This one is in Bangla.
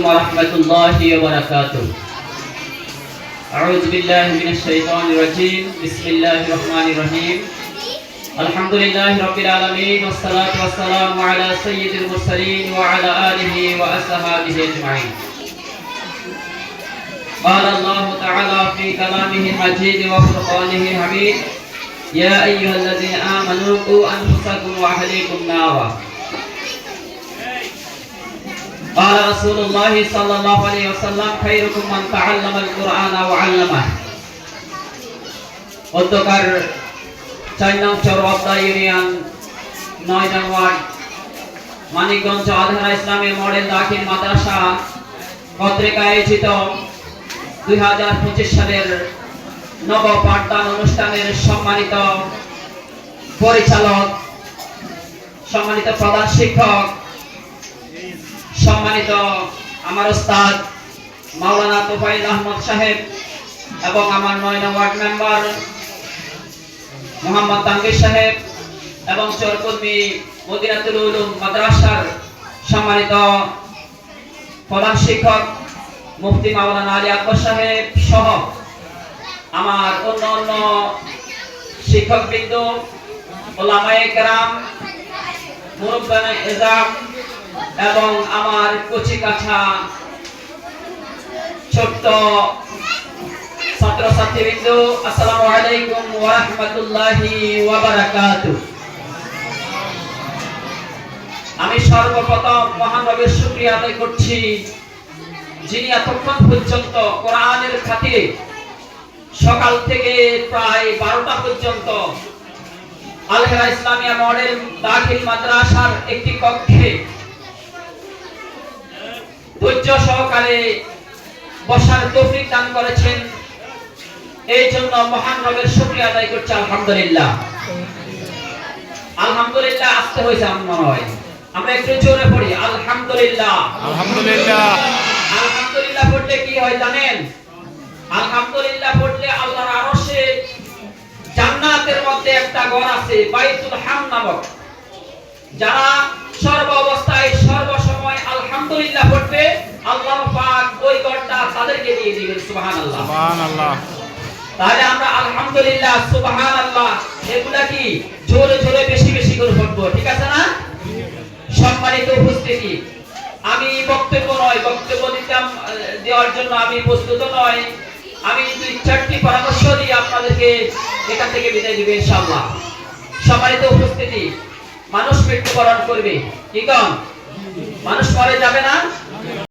ورحمة الله وبركاته. أعوذ بالله من الشيطان الرجيم. بسم الله الرحمن الرحيم. الحمد لله رب العالمين والصلاة والسلام على سيد المرسلين وعلى آله وأصحابه أجمعين. قال الله تعالى في كلامه المجيد وفرقانه الحميد: يا أيها الذين آمنوا قوا أنفسكم وأهليكم نارا. قال رسول الله صلى الله عليه وسلم: خيركم من تعلم القرآن وعلمه. অধ্যকার 4 নং চরওয়াদা ইউনিয়ন 9 নং ওয়ার্ড মানিকগঞ্জ আধারা ইসলামী মডেল দাখিল মাদ্রাসা কর্তৃক আয়োজিত 2025 সালের নব পাঠদান অনুষ্ঠানের সম্মানিত পরিচালক, সম্মানিত প্রধান শিক্ষক, সম্মানিত আমার উস্তাদ মাওলানা তোফাইল আহমদ সাহেব এবং আমার 9 নং ওয়ার্ড মেম্বার মোহাম্মদ তানভীর সাহেব এবং চরকর্মী মদিনাতুল উলুম মাদ্রাসার সম্মানিত প্রধান শিক্ষক মুফতি মাওলানা আলী আকবর সাহেব সহ আমার অন্যান্য শিক্ষকবৃন্দ, ওলামায়ে কেরাম, মুরব্বানে এজাম এবং আমার কচিকাছা ছোট্ট ছাত্রছাত্রীবৃন্দ, আসসালামু আলাইকুম ওয়া রাহমাতুল্লাহি ওয়া বারাকাতুহু। আমি সর্বপ্রথম মহান রবের শুকরিয়া আদায় করছি, যিনি এতক্ষণ পর্যন্ত কোরআনের খাতিরে সকাল থেকে প্রায় 12টা পর্যন্ত আল হেরা ইসলামিয়া মডেল দাখিল মাদ্রাসার একটি কক্ষে ধৈর্য সহকারে বসার তৌফিক দান করেছেন। এই জন্য মহান রবের শুকরিয়া আদায় করছি। আলহামদুলিল্লাহ। আলহামদুলিল্লাহ আসতে হয়েছে আমার মনে হয়, আমরা একটু জোরে পড়ি আলহামদুলিল্লাহ। আলহামদুলিল্লাহ। আলহামদুলিল্লাহ পড়লে কি হয় জানেন? আলহামদুলিল্লাহ পড়লে আল্লাহর আরশে জান্নাতের মধ্যে একটা ঘর আছে, বাইতুল হাম নামক। যারা সর্ব অবস্থায় সর্বসময় আলহামদুলিল্লাহ পড়বে, আল্লাহ পাক ওই ঘরটা তাদেরকে দিয়ে দিবেন। সুবহানাল্লাহ, সুবহানাল্লাহ। তাহলে আমরা আলহামদুলিল্লাহ, সুবহানাল্লাহ এগুলা কি জোরে জোরে বেশি বেশি করে পড়বো, ঠিক আছে না? সম্মানিত উপস্থিতি, আমি বক্তব্য দেওয়ার জন্য আমি প্রস্তুত নয়। আমি 2-4টি পরামর্শ দিয়ে আপনাদেরকে এখান থেকে বিদায় দিব ইনশাআল্লাহ। সম্মানিত উপস্থিতি, মানুষ মৃত্যুবরণ করবে, কি কন? মানুষ মরে যাবে না?